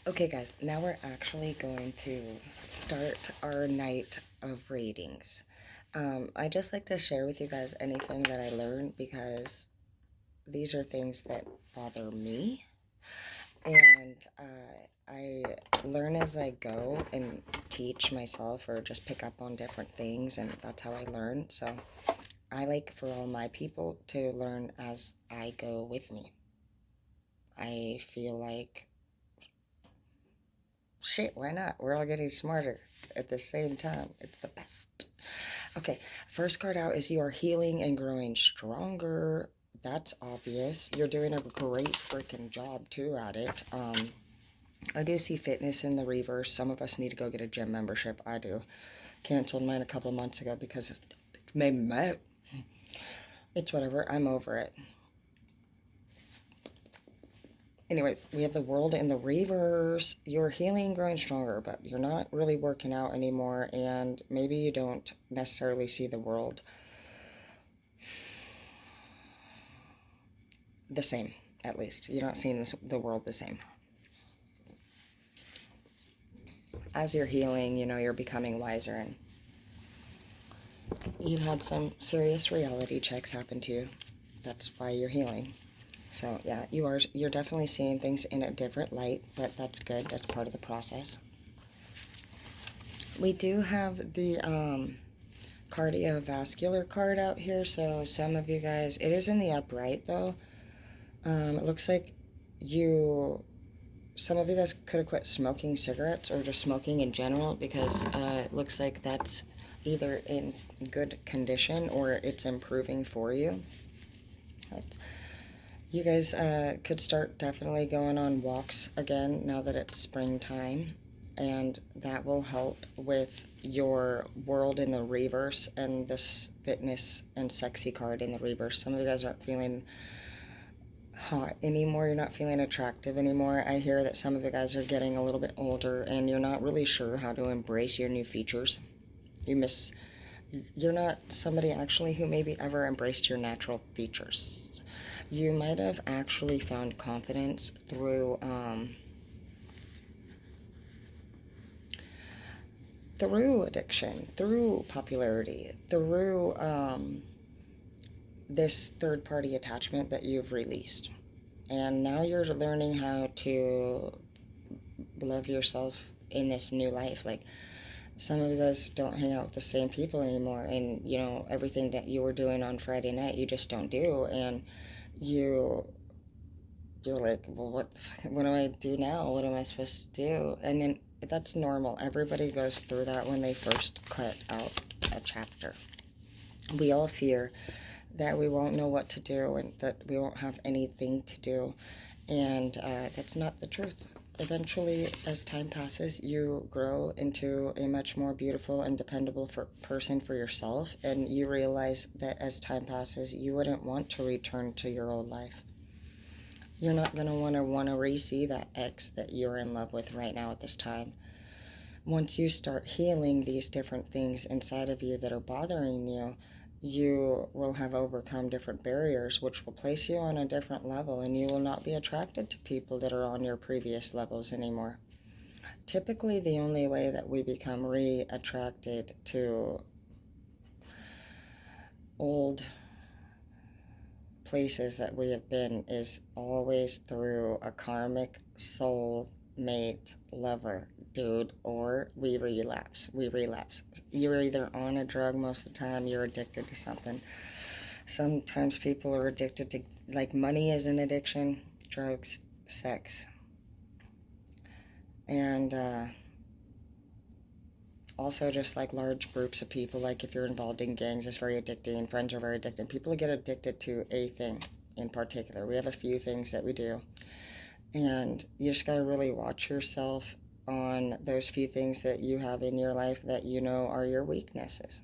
Okay, guys, now we're actually going to start our night of readings. I just like to share with you guys anything that I learned because these are things that bother me, and I learn as I go and teach myself or just pick up on different things, and that's how I learn. So I like for all my people to learn as I go with me. I feel like shit, why not? We're all getting smarter at the same time. It's the best. Okay, first card out is you are healing and growing stronger. That's obvious. You're doing a great freaking job too at it. I do see fitness in the reverse. Some of us need to go get a gym membership. I do. Canceled mine a couple months ago because it made me mad. It's whatever. I'm over it. Anyways, we have the world in the reverse. You're healing, growing stronger, but you're not really working out anymore, and maybe you don't necessarily see the world the same, at least. You're not seeing the world the same. As you're healing, you're becoming wiser, and you've had some serious reality checks happen to you. That's why you're healing. So, yeah, you're definitely seeing things in a different light, but that's good. That's part of the process. We do have the cardiovascular card out here, so some of you guys, it is in the upright though. It looks like some of you guys could have quit smoking cigarettes or just smoking in general, because it looks like that's either in good condition or it's improving for you. You guys could start definitely going on walks again now that it's springtime, and that will help with your world in the reverse and this fitness and sexy card in the reverse. Some of you guys aren't feeling hot anymore. You're not feeling attractive anymore. I hear that some of you guys are getting a little bit older and you're not really sure how to embrace your new features. You're not somebody actually who maybe ever embraced your natural features. You might have actually found confidence through addiction, through popularity, through this third party attachment that you've released. And now you're learning how to love yourself in this new life. Like, some of you guys don't hang out with the same people anymore, and everything that you were doing on Friday night you just don't do, and you're like, well, what do I do now? What am I supposed to do? And then that's normal. Everybody goes through that when they first cut out a chapter. We all fear that we won't know what to do and that we won't have anything to do, and that's not the truth. Eventually, as time passes, you grow into a much more beautiful and dependable person for yourself, and you realize that as time passes, you wouldn't want to return to your old life. You're not going to want to re-see that ex that you're in love with right now at this time. Once you start healing these different things inside of you that are bothering you, you will have overcome different barriers, which will place you on a different level, and you will not be attracted to people that are on your previous levels anymore. Typically, the only way that we become re-attracted to old places that we have been is always through a karmic soul mate lover dude, or we relapse. You're either on a drug most of the time, you're addicted to something. Sometimes people are addicted to, like, money is an addiction, drugs, sex, and also just like large groups of people. Like, if you're involved in gangs, it's very addicting. Friends are very addicting. People get addicted to a thing in particular. We have a few things that we do, and you just got to really watch yourself on those few things that you have in your life that are your weaknesses.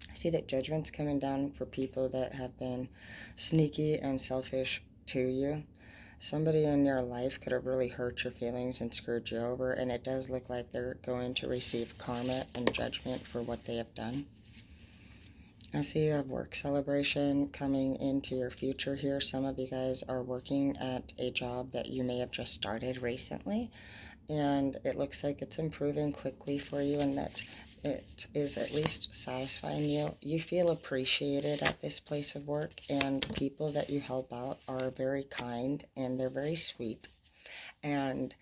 I see that judgment's coming down for people that have been sneaky and selfish to you. Somebody in your life could have really hurt your feelings and screwed you over, and it does look like they're going to receive karma and judgment for what they have done. I see you have work celebration coming into your future here. Some of you guys are working at a job that you may have just started recently, and it looks like it's improving quickly for you and that it is at least satisfying you. You feel appreciated at this place of work, and people that you help out are very kind and they're very sweet. And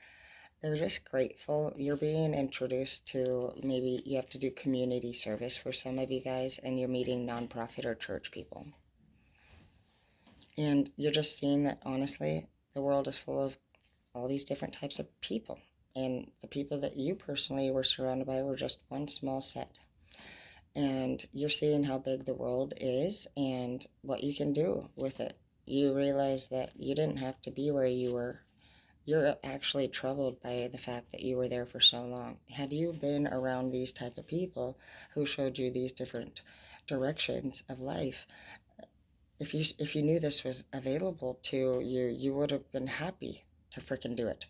they're just grateful. You're being introduced to, maybe you have to do community service for some of you guys, and you're meeting nonprofit or church people. And you're just seeing that, honestly, the world is full of all these different types of people. And the people that you personally were surrounded by were just one small set. And you're seeing how big the world is and what you can do with it. You realize that you didn't have to be where you were. You're actually troubled by the fact that you were there for so long. Had you been around these type of people who showed you these different directions of life, if you knew this was available to you, you would have been happy to freaking do it.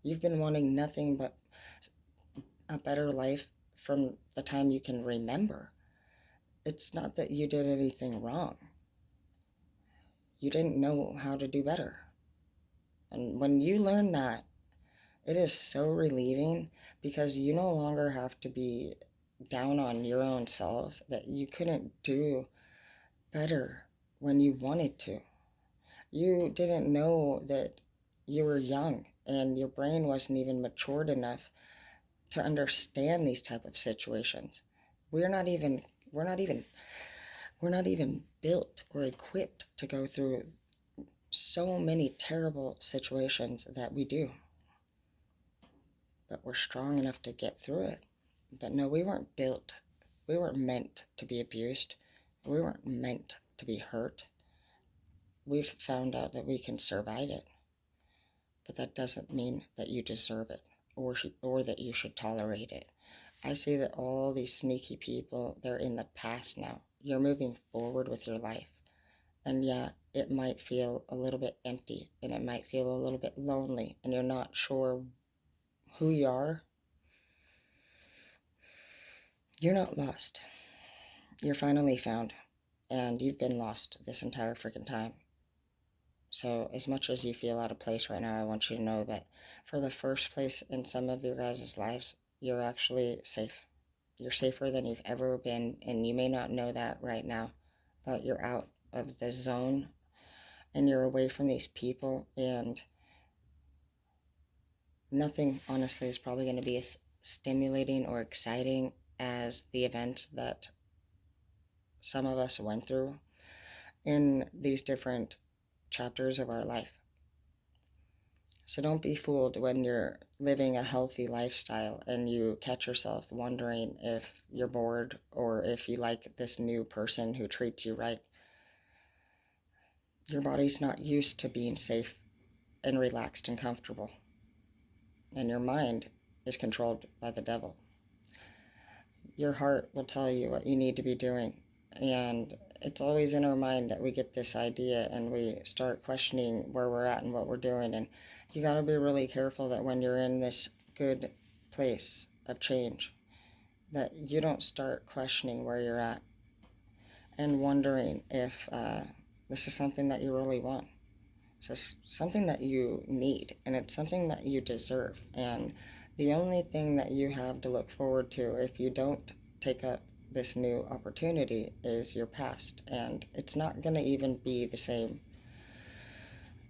You've been wanting nothing but a better life from the time you can remember. It's not that you did anything wrong. You didn't know how to do better. And when you learn that, it is so relieving, because you no longer have to be down on your own self that you couldn't do better when you wanted to. You didn't know that you were young and your brain wasn't even matured enough to understand these type of situations. We're not even we're not even we're not even built or equipped to go through so many terrible situations that we do. But we're strong enough to get through it. But no, we weren't built. We weren't meant to be abused. We weren't meant to be hurt. We've found out that we can survive it. But that doesn't mean that you deserve it, or that you should tolerate it. I see that all these sneaky people, they're in the past now. You're moving forward with your life. And yeah, it might feel a little bit empty, and it might feel a little bit lonely, and you're not sure who you are. You're not lost. You're finally found, and you've been lost this entire freaking time. So as much as you feel out of place right now, I want you to know that for the first place in some of your guys' lives, you're actually safe. You're safer than you've ever been, and you may not know that right now, but you're out of the zone and you're away from these people, and nothing, honestly, is probably going to be as stimulating or exciting as the events that some of us went through in these different chapters of our life. So don't be fooled when you're living a healthy lifestyle and you catch yourself wondering if you're bored or if you like this new person who treats you right. Your body's not used to being safe and relaxed and comfortable. And your mind is controlled by the devil. Your heart will tell you what you need to be doing. And it's always in our mind that we get this idea and we start questioning where we're at and what we're doing. And you got to be really careful that when you're in this good place of change, that you don't start questioning where you're at and wondering if this is something that you really want. It's just something that you need, and it's something that you deserve. And the only thing that you have to look forward to if you don't take up this new opportunity is your past. And it's not going to even be the same.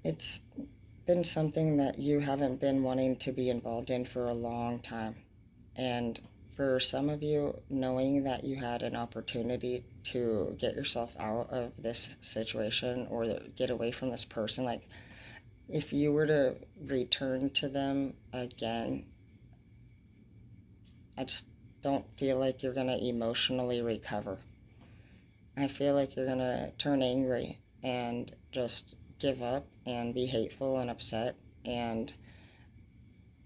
It's been something that you haven't been wanting to be involved in for a long time. And for some of you, knowing that you had an opportunity to get yourself out of this situation or get away from this person, like if you were to return to them again, I just don't feel like you're going to emotionally recover. I feel like you're going to turn angry and just give up and be hateful and upset, and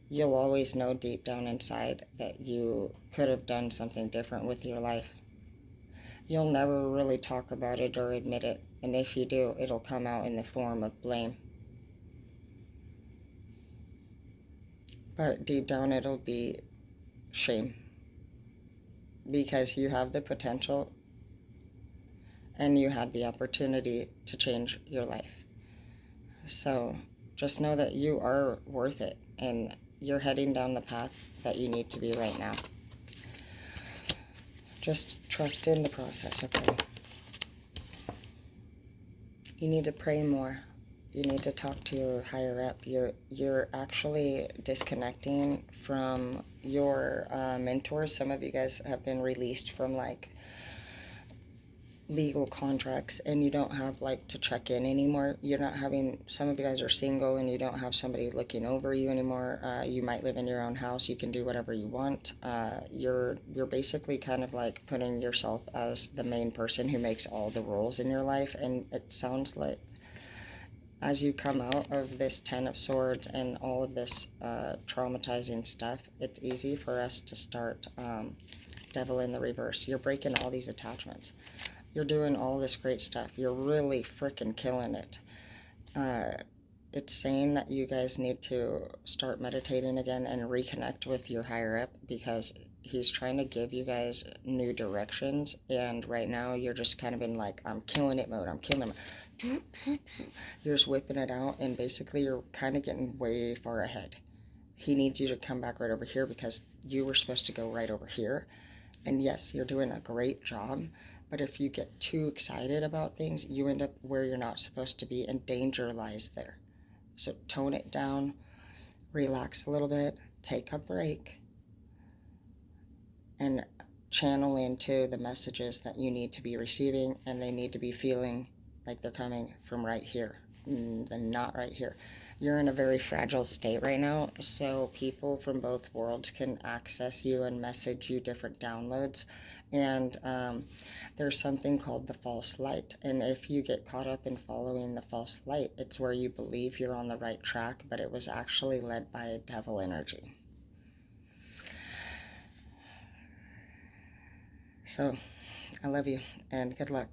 you'll always know deep down inside that you could have done something different with your life. You'll never really talk about it or admit it, and if you do, it'll come out in the form of blame. But deep down, it'll be shame, because you have the potential and you had the opportunity to change your life. So just know that you are worth it, and you're heading down the path that you need to be right now. Just trust in the process, okay? You need to pray more. You need to talk to your higher up. You're actually disconnecting from your mentors. Some of you guys have been released from like legal contracts, and you don't have like to check in anymore. You're not having, some of you guys are single and you don't have somebody looking over you anymore. You might live in your own house. You can do whatever you want. You're basically kind of like putting yourself as the main person who makes all the rules in your life. And it sounds like as you come out of this 10 of Swords and all of this traumatizing stuff, it's easy for us to start devil in the reverse. You're breaking all these attachments. You're doing all this great stuff. You're really freaking killing it. It's saying that you guys need to start meditating again and reconnect with your higher up, because he's trying to give you guys new directions. And right now you're just kind of in like, I'm killing it mode. I'm killing it. You're just whipping it out, and basically you're kind of getting way far ahead. He needs you to come back right over here because you were supposed to go right over here. And yes, you're doing a great job, but if you get too excited about things, you end up where you're not supposed to be, and danger lies there. So tone it down, relax a little bit, take a break, and channel into the messages that you need to be receiving, and they need to be feeling like they're coming from right here and not right here. You're in a very fragile state right now, so people from both worlds can access you and message you different downloads. And there's something called the false light, and if you get caught up in following the false light, it's where you believe you're on the right track, but it was actually led by a devil energy. So I love you and good luck.